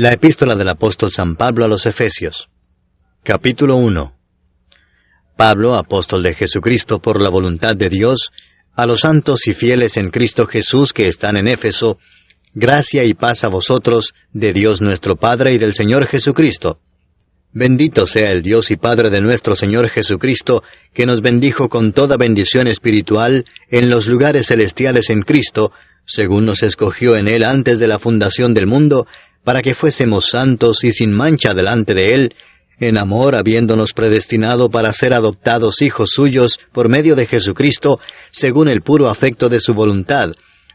La epístola del apóstol San Pablo a los Efesios. Capítulo 1. Pablo, apóstol de Jesucristo por la voluntad de Dios, a los santos y fieles en Cristo Jesús que están en Éfeso, gracia y paz a vosotros, de Dios nuestro Padre y del Señor Jesucristo. Bendito sea el Dios y Padre de nuestro Señor Jesucristo, que nos bendijo con toda bendición espiritual en los lugares celestiales en Cristo, según nos escogió en Él antes de la fundación del mundo, para que fuésemos santos y sin mancha delante de Él, en amor habiéndonos predestinado para ser adoptados hijos suyos por medio de Jesucristo, según el puro afecto de su voluntad,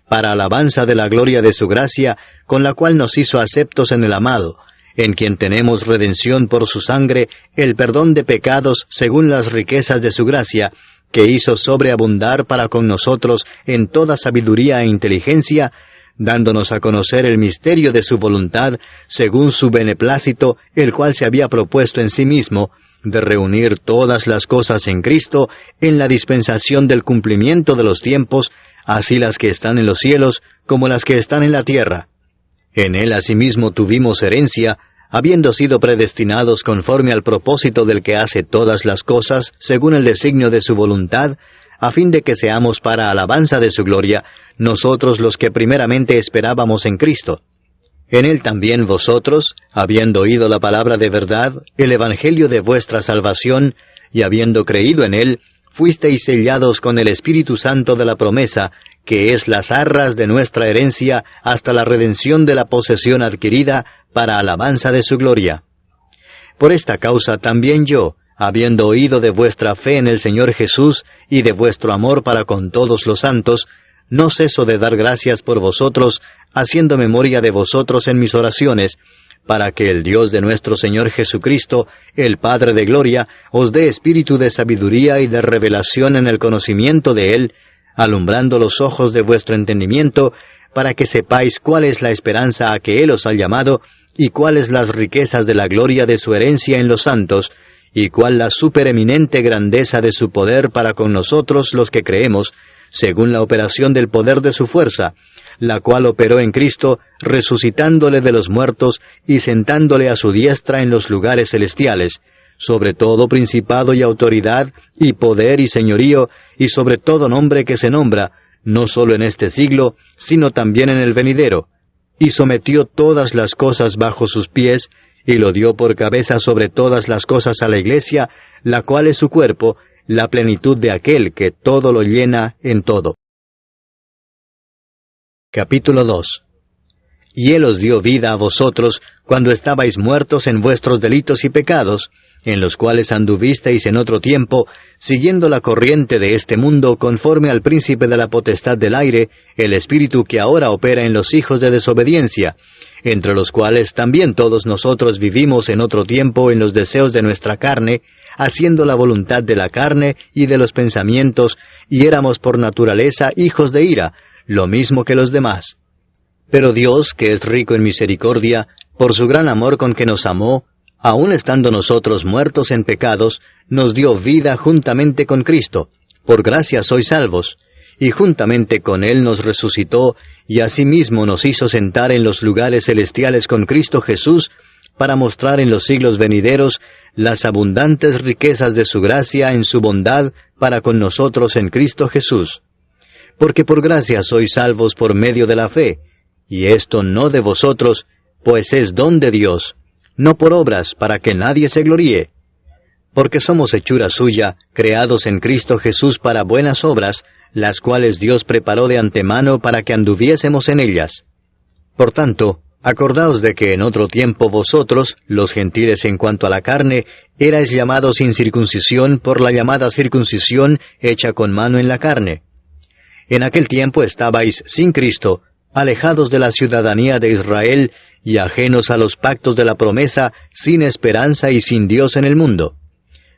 para alabanza de la gloria de su gracia, con la cual nos hizo aceptos en el amado, en quien tenemos redención por su sangre, el perdón de pecados según las riquezas de su gracia, que hizo sobreabundar para con nosotros en toda sabiduría e inteligencia, dándonos a conocer el misterio de su voluntad, según su beneplácito, el cual se había propuesto en sí mismo, de reunir todas las cosas en Cristo, en la dispensación del cumplimiento de los tiempos, así las que están en los cielos, como las que están en la tierra. En Él asimismo tuvimos herencia, habiendo sido predestinados conforme al propósito del que hace todas las cosas, según el designio de su voluntad, a fin de que seamos para alabanza de su gloria, nosotros los que primeramente esperábamos en Cristo. En Él también vosotros, habiendo oído la palabra de verdad, el evangelio de vuestra salvación, y habiendo creído en Él, fuisteis sellados con el Espíritu Santo de la promesa, que es las arras de nuestra herencia hasta la redención de la posesión adquirida, para alabanza de su gloria. Por esta causa también yo, habiendo oído de vuestra fe en el Señor Jesús y de vuestro amor para con todos los santos, no ceso de dar gracias por vosotros, haciendo memoria de vosotros en mis oraciones, para que el Dios de nuestro Señor Jesucristo, el Padre de gloria, os dé espíritu de sabiduría y de revelación en el conocimiento de Él, alumbrando los ojos de vuestro entendimiento, para que sepáis cuál es la esperanza a que Él os ha llamado, y cuáles las riquezas de la gloria de su herencia en los santos, y cuál la supereminente grandeza de su poder para con nosotros los que creemos, según la operación del poder de su fuerza, la cual operó en Cristo, resucitándole de los muertos y sentándole a su diestra en los lugares celestiales, sobre todo principado y autoridad, y poder y señorío, y sobre todo nombre que se nombra, no solo en este siglo, sino también en el venidero, y sometió todas las cosas bajo sus pies, y lo dio por cabeza sobre todas las cosas a la Iglesia, la cual es su cuerpo, la plenitud de aquel que todo lo llena en todo. Capítulo 2. Y Él os dio vida a vosotros, cuando estabais muertos en vuestros delitos y pecados, en los cuales anduvisteis en otro tiempo, siguiendo la corriente de este mundo conforme al príncipe de la potestad del aire, el espíritu que ahora opera en los hijos de desobediencia, entre los cuales también todos nosotros vivimos en otro tiempo en los deseos de nuestra carne, haciendo la voluntad de la carne y de los pensamientos, y éramos por naturaleza hijos de ira, lo mismo que los demás. Pero Dios, que es rico en misericordia, por su gran amor con que nos amó, aun estando nosotros muertos en pecados, nos dio vida juntamente con Cristo. Por gracia sois salvos. Y juntamente con Él nos resucitó, y asimismo nos hizo sentar en los lugares celestiales con Cristo Jesús, para mostrar en los siglos venideros las abundantes riquezas de su gracia en su bondad para con nosotros en Cristo Jesús. Porque por gracia sois salvos por medio de la fe, y esto no de vosotros, pues es don de Dios, no por obras, para que nadie se gloríe. Porque somos hechura suya, creados en Cristo Jesús para buenas obras, las cuales Dios preparó de antemano para que anduviésemos en ellas. Por tanto, acordaos de que en otro tiempo vosotros, los gentiles en cuanto a la carne, erais llamados sin circuncisión por la llamada circuncisión hecha con mano en la carne. En aquel tiempo estabais sin Cristo, alejados de la ciudadanía de Israel, y ajenos a los pactos de la promesa, sin esperanza y sin Dios en el mundo.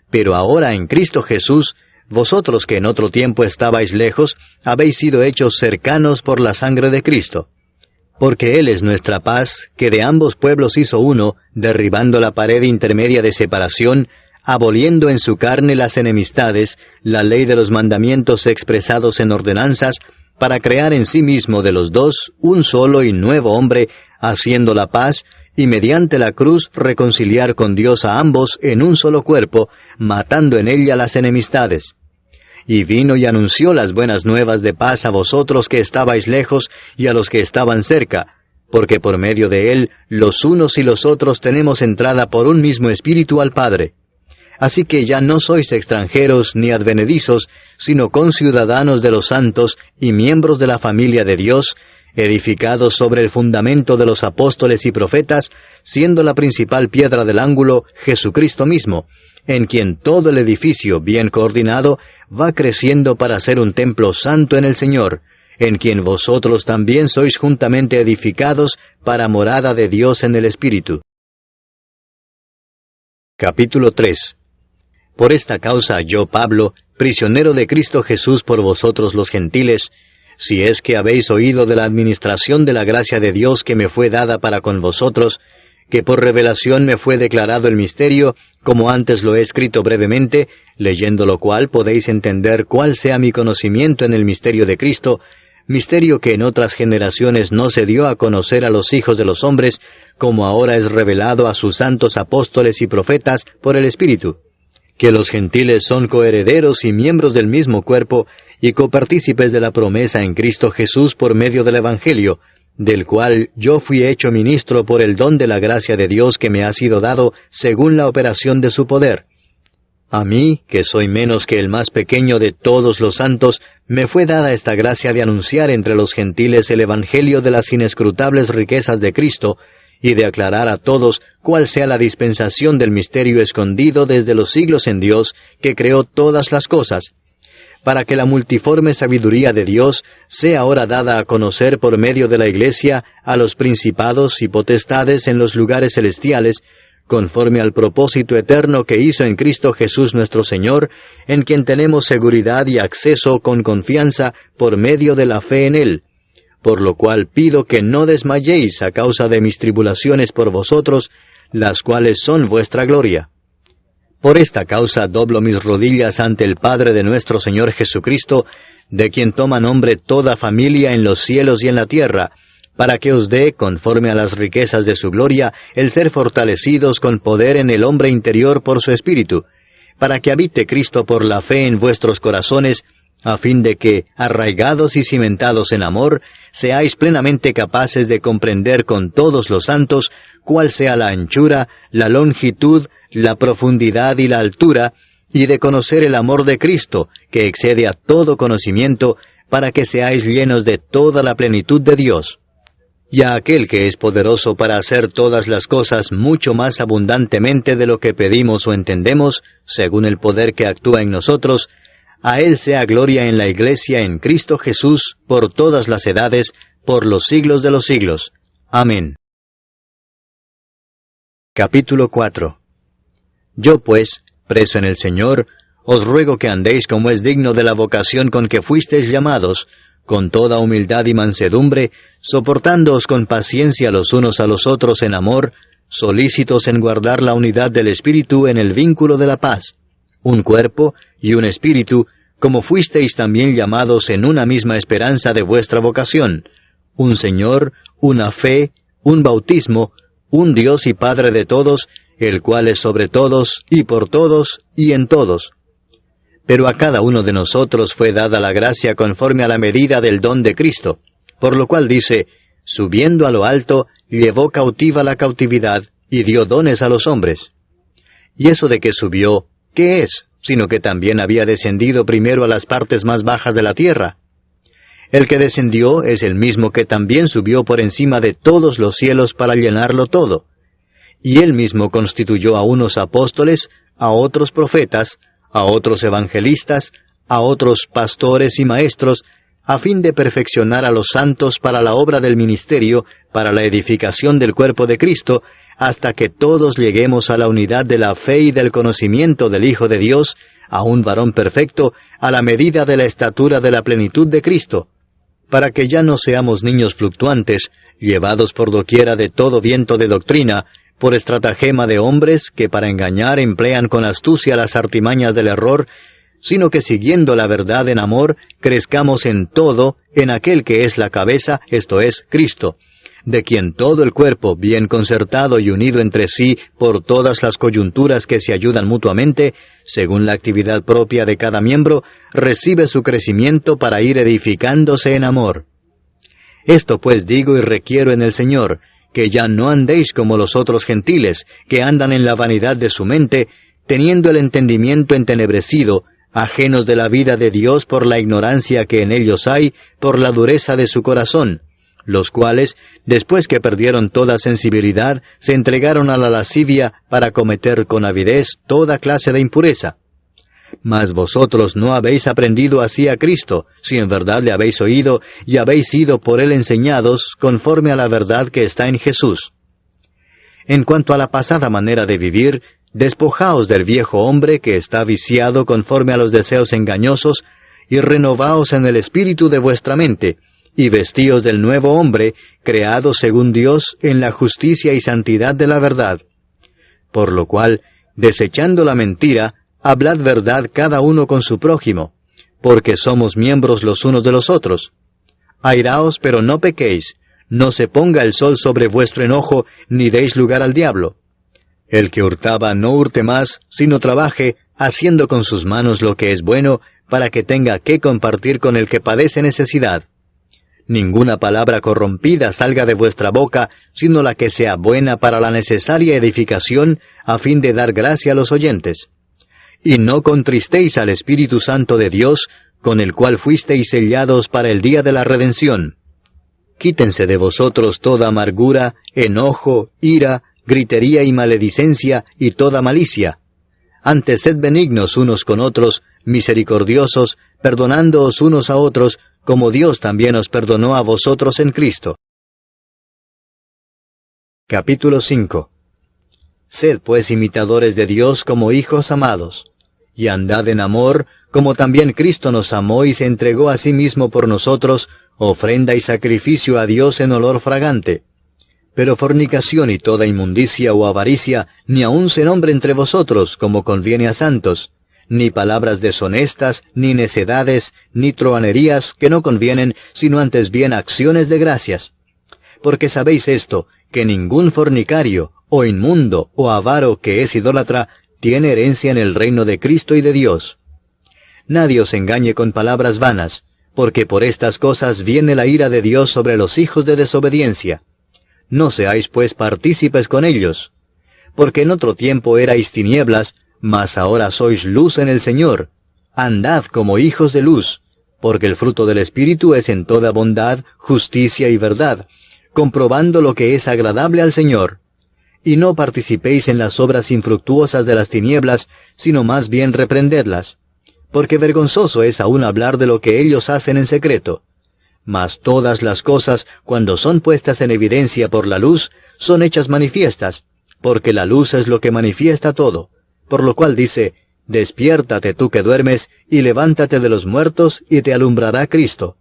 Pero ahora en Cristo Jesús, vosotros que en otro tiempo estabais lejos, habéis sido hechos cercanos por la sangre de Cristo. Porque Él es nuestra paz, que de ambos pueblos hizo uno, derribando la pared intermedia de separación, aboliendo en su carne las enemistades, la ley de los mandamientos expresados en ordenanzas, para crear en sí mismo de los dos un solo y nuevo hombre, haciendo la paz, y mediante la cruz reconciliar con Dios a ambos en un solo cuerpo, matando en ella las enemistades. Y vino y anunció las buenas nuevas de paz a vosotros que estabais lejos y a los que estaban cerca, porque por medio de él los unos y los otros tenemos entrada por un mismo Espíritu al Padre. Así que ya no sois extranjeros ni advenedizos, sino conciudadanos de los santos y miembros de la familia de Dios, edificados sobre el fundamento de los apóstoles y profetas, siendo la principal piedra del ángulo Jesucristo mismo, en quien todo el edificio bien coordinado va creciendo para ser un templo santo en el Señor, en quien vosotros también sois juntamente edificados para morada de Dios en el Espíritu. Capítulo 3. Por esta causa yo, Pablo, prisionero de Cristo Jesús por vosotros los gentiles, si es que habéis oído de la administración de la gracia de Dios que me fue dada para con vosotros, que por revelación me fue declarado el misterio, como antes lo he escrito brevemente, leyendo lo cual podéis entender cuál sea mi conocimiento en el misterio de Cristo, misterio que en otras generaciones no se dio a conocer a los hijos de los hombres, como ahora es revelado a sus santos apóstoles y profetas por el Espíritu, que los gentiles son coherederos y miembros del mismo cuerpo, y copartícipes de la promesa en Cristo Jesús por medio del Evangelio, del cual yo fui hecho ministro por el don de la gracia de Dios que me ha sido dado según la operación de su poder. A mí, que soy menos que el más pequeño de todos los santos, me fue dada esta gracia de anunciar entre los gentiles el Evangelio de las inescrutables riquezas de Cristo, y de aclarar a todos cuál sea la dispensación del misterio escondido desde los siglos en Dios, que creó todas las cosas, para que la multiforme sabiduría de Dios sea ahora dada a conocer por medio de la Iglesia a los principados y potestades en los lugares celestiales, conforme al propósito eterno que hizo en Cristo Jesús nuestro Señor, en quien tenemos seguridad y acceso con confianza por medio de la fe en Él. Por lo cual pido que no desmayéis a causa de mis tribulaciones por vosotros, las cuales son vuestra gloria. Por esta causa doblo mis rodillas ante el Padre de nuestro Señor Jesucristo, de quien toma nombre toda familia en los cielos y en la tierra, para que os dé, conforme a las riquezas de su gloria, el ser fortalecidos con poder en el hombre interior por su Espíritu, para que habite Cristo por la fe en vuestros corazones, a fin de que, arraigados y cimentados en amor, seáis plenamente capaces de comprender con todos los santos cuál sea la anchura, la longitud, la profundidad y la altura, y de conocer el amor de Cristo, que excede a todo conocimiento, para que seáis llenos de toda la plenitud de Dios. Y a aquel que es poderoso para hacer todas las cosas mucho más abundantemente de lo que pedimos o entendemos, según el poder que actúa en nosotros, a Él sea gloria en la Iglesia en Cristo Jesús, por todas las edades, por los siglos de los siglos. Amén. Capítulo 4. Yo pues, preso en el Señor, os ruego que andéis como es digno de la vocación con que fuisteis llamados, con toda humildad y mansedumbre, soportándoos con paciencia los unos a los otros en amor, solícitos en guardar la unidad del Espíritu en el vínculo de la paz, un cuerpo y un espíritu, como fuisteis también llamados en una misma esperanza de vuestra vocación, un Señor, una fe, un bautismo, un Dios y Padre de todos, el cual es sobre todos, y por todos, y en todos. Pero a cada uno de nosotros fue dada la gracia conforme a la medida del don de Cristo, por lo cual dice, subiendo a lo alto, llevó cautiva la cautividad, y dio dones a los hombres. Y eso de que subió, ¿qué es? Sino que también había descendido primero a las partes más bajas de la tierra. El que descendió es el mismo que también subió por encima de todos los cielos para llenarlo todo. Y él mismo constituyó a unos apóstoles, a otros profetas, a otros evangelistas, a otros pastores y maestros, a fin de perfeccionar a los santos para la obra del ministerio, para la edificación del cuerpo de Cristo, hasta que todos lleguemos a la unidad de la fe y del conocimiento del Hijo de Dios, a un varón perfecto, a la medida de la estatura de la plenitud de Cristo, para que ya no seamos niños fluctuantes, llevados por doquiera de todo viento de doctrina, por estratagema de hombres que para engañar emplean con astucia las artimañas del error, sino que siguiendo la verdad en amor, crezcamos en todo en aquel que es la cabeza, esto es, Cristo, de quien todo el cuerpo, bien concertado y unido entre sí por todas las coyunturas que se ayudan mutuamente, según la actividad propia de cada miembro, recibe su crecimiento para ir edificándose en amor. Esto pues digo y requiero en el Señor, que ya no andéis como los otros gentiles, que andan en la vanidad de su mente, teniendo el entendimiento entenebrecido, ajenos de la vida de Dios por la ignorancia que en ellos hay, por la dureza de su corazón, los cuales, después que perdieron toda sensibilidad, se entregaron a la lascivia para cometer con avidez toda clase de impureza. Mas vosotros no habéis aprendido así a Cristo, si en verdad le habéis oído y habéis sido por él enseñados, conforme a la verdad que está en Jesús. En cuanto a la pasada manera de vivir, despojaos del viejo hombre que está viciado conforme a los deseos engañosos, y renovaos en el espíritu de vuestra mente, y vestíos del nuevo hombre, creado según Dios en la justicia y santidad de la verdad. Por lo cual, desechando la mentira, hablad verdad cada uno con su prójimo, porque somos miembros los unos de los otros. Airaos, pero no pequéis, no se ponga el sol sobre vuestro enojo, ni deis lugar al diablo. El que hurtaba no hurte más, sino trabaje, haciendo con sus manos lo que es bueno, para que tenga que compartir con el que padece necesidad. Ninguna palabra corrompida salga de vuestra boca, sino la que sea buena para la necesaria edificación, a fin de dar gracia a los oyentes. Y no contristéis al Espíritu Santo de Dios, con el cual fuisteis sellados para el día de la redención. Quítense de vosotros toda amargura, enojo, ira, gritería y maledicencia, y toda malicia. Antes sed benignos unos con otros, misericordiosos, perdonándoos unos a otros, como Dios también os perdonó a vosotros en Cristo. Capítulo 5. Sed pues imitadores de Dios como hijos amados, y andad en amor, como también Cristo nos amó y se entregó a sí mismo por nosotros, ofrenda y sacrificio a Dios en olor fragante. Pero fornicación y toda inmundicia o avaricia, ni aun se nombre entre vosotros, como conviene a santos, ni palabras deshonestas, ni necedades, ni truhanerías que no convienen, sino antes bien acciones de gracias. Porque sabéis esto, que ningún fornicario, o inmundo, o avaro que es idólatra, tiene herencia en el reino de Cristo y de Dios. Nadie os engañe con palabras vanas, porque por estas cosas viene la ira de Dios sobre los hijos de desobediencia. No seáis pues partícipes con ellos, porque en otro tiempo erais tinieblas, mas ahora sois luz en el Señor. Andad como hijos de luz, porque el fruto del Espíritu es en toda bondad, justicia y verdad, comprobando lo que es agradable al Señor. Y no participéis en las obras infructuosas de las tinieblas, sino más bien reprendedlas, porque vergonzoso es aún hablar de lo que ellos hacen en secreto. Mas todas las cosas, cuando son puestas en evidencia por la luz, son hechas manifiestas, porque la luz es lo que manifiesta todo. Por lo cual dice, despiértate tú que duermes, y levántate de los muertos, y te alumbrará Cristo.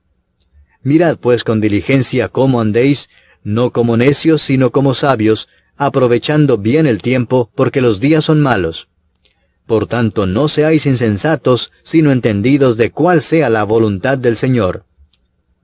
Mirad pues con diligencia cómo andéis, no como necios, sino como sabios, aprovechando bien el tiempo, porque los días son malos. Por tanto, no seáis insensatos, sino entendidos de cuál sea la voluntad del Señor.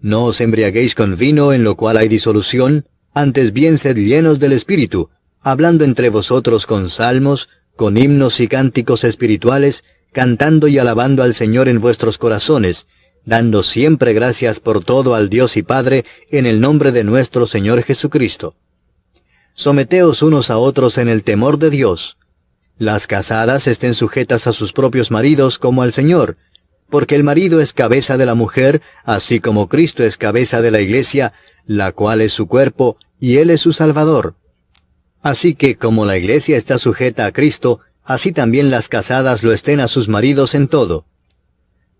No os embriaguéis con vino, en lo cual hay disolución, antes bien sed llenos del Espíritu, hablando entre vosotros con salmos, con himnos y cánticos espirituales, cantando y alabando al Señor en vuestros corazones, dando siempre gracias por todo al Dios y Padre, en el nombre de nuestro Señor Jesucristo. Someteos unos a otros en el temor de Dios. Las casadas estén sujetas a sus propios maridos como al Señor, porque el marido es cabeza de la mujer, así como Cristo es cabeza de la Iglesia, la cual es su cuerpo, y Él es su Salvador. Así que, como la Iglesia está sujeta a Cristo, así también las casadas lo estén a sus maridos en todo.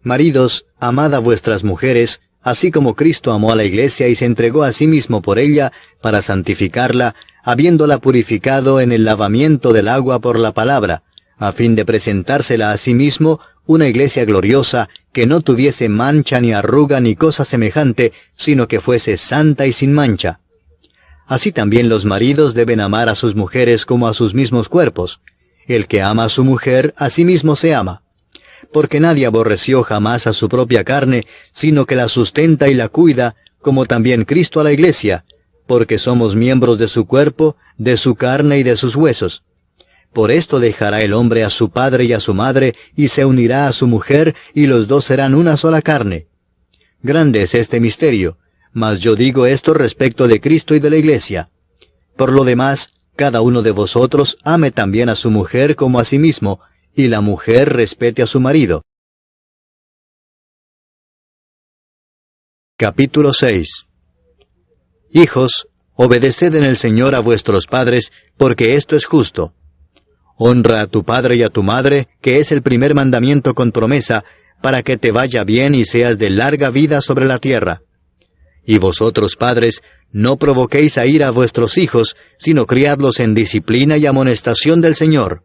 Maridos, amad a vuestras mujeres, así como Cristo amó a la Iglesia y se entregó a sí mismo por ella, para santificarla, habiéndola purificado en el lavamiento del agua por la palabra, a fin de presentársela a sí mismo una iglesia gloriosa, que no tuviese mancha ni arruga ni cosa semejante, sino que fuese santa y sin mancha. Así también los maridos deben amar a sus mujeres como a sus mismos cuerpos. El que ama a su mujer, a sí mismo se ama. Porque nadie aborreció jamás a su propia carne, sino que la sustenta y la cuida, como también Cristo a la iglesia, porque somos miembros de su cuerpo, de su carne y de sus huesos. Por esto dejará el hombre a su padre y a su madre, y se unirá a su mujer, y los dos serán una sola carne. Grande es este misterio, mas yo digo esto respecto de Cristo y de la Iglesia. Por lo demás, cada uno de vosotros ame también a su mujer como a sí mismo, y la mujer respete a su marido. Capítulo 6. Hijos, obedeced en el Señor a vuestros padres, porque esto es justo. Honra a tu padre y a tu madre, que es el primer mandamiento con promesa, para que te vaya bien y seas de larga vida sobre la tierra. Y vosotros, padres, no provoquéis a ira a vuestros hijos, sino criadlos en disciplina y amonestación del Señor.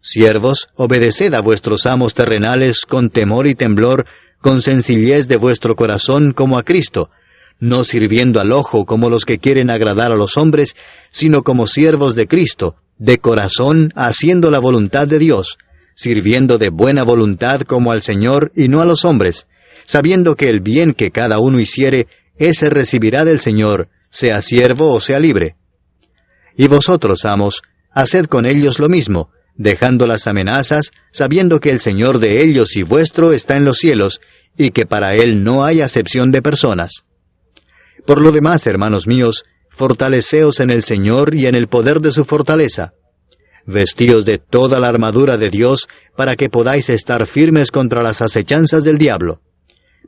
Siervos, obedeced a vuestros amos terrenales con temor y temblor, con sencillez de vuestro corazón como a Cristo, no sirviendo al ojo como los que quieren agradar a los hombres, sino como siervos de Cristo, de corazón haciendo la voluntad de Dios, sirviendo de buena voluntad como al Señor y no a los hombres, sabiendo que el bien que cada uno hiciere, ese recibirá del Señor, sea siervo o sea libre. Y vosotros, amos, haced con ellos lo mismo, dejando las amenazas, sabiendo que el Señor de ellos y vuestro está en los cielos, y que para Él no hay acepción de personas. Por lo demás, hermanos míos, fortaleceos en el Señor y en el poder de su fortaleza. Vestíos de toda la armadura de Dios, para que podáis estar firmes contra las acechanzas del diablo.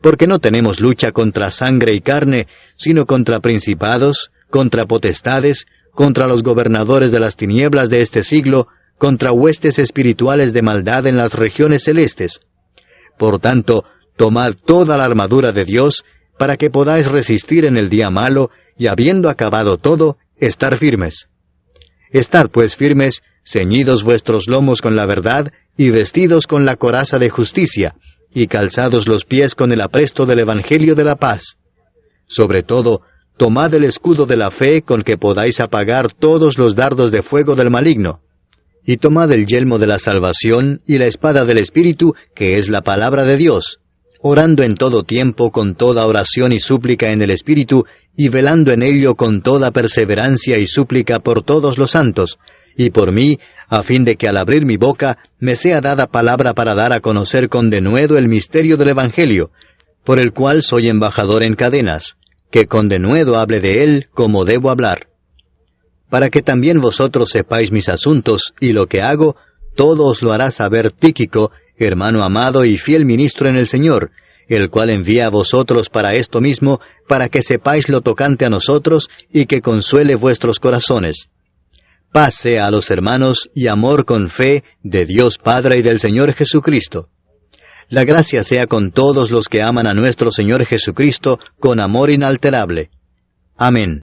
Porque no tenemos lucha contra sangre y carne, sino contra principados, contra potestades, contra los gobernadores de las tinieblas de este siglo, contra huestes espirituales de maldad en las regiones celestes. Por tanto, tomad toda la armadura de Dios, para que podáis resistir en el día malo, y habiendo acabado todo, estar firmes. Estad pues firmes, ceñidos vuestros lomos con la verdad, y vestidos con la coraza de justicia, y calzados los pies con el apresto del Evangelio de la paz. Sobre todo, tomad el escudo de la fe con que podáis apagar todos los dardos de fuego del maligno. Y tomad el yelmo de la salvación y la espada del Espíritu, que es la palabra de Dios, orando en todo tiempo con toda oración y súplica en el Espíritu, y velando en ello con toda perseverancia y súplica por todos los santos, y por mí, a fin de que al abrir mi boca me sea dada palabra para dar a conocer con denuedo el misterio del Evangelio, por el cual soy embajador en cadenas, que con denuedo hable de él como debo hablar. Para que también vosotros sepáis mis asuntos y lo que hago, todo os lo hará saber Tíquico, hermano amado y fiel ministro en el Señor, el cual envía a vosotros para esto mismo, para que sepáis lo tocante a nosotros y que consuele vuestros corazones. Paz sea a los hermanos y amor con fe de Dios Padre y del Señor Jesucristo. La gracia sea con todos los que aman a nuestro Señor Jesucristo con amor inalterable. Amén.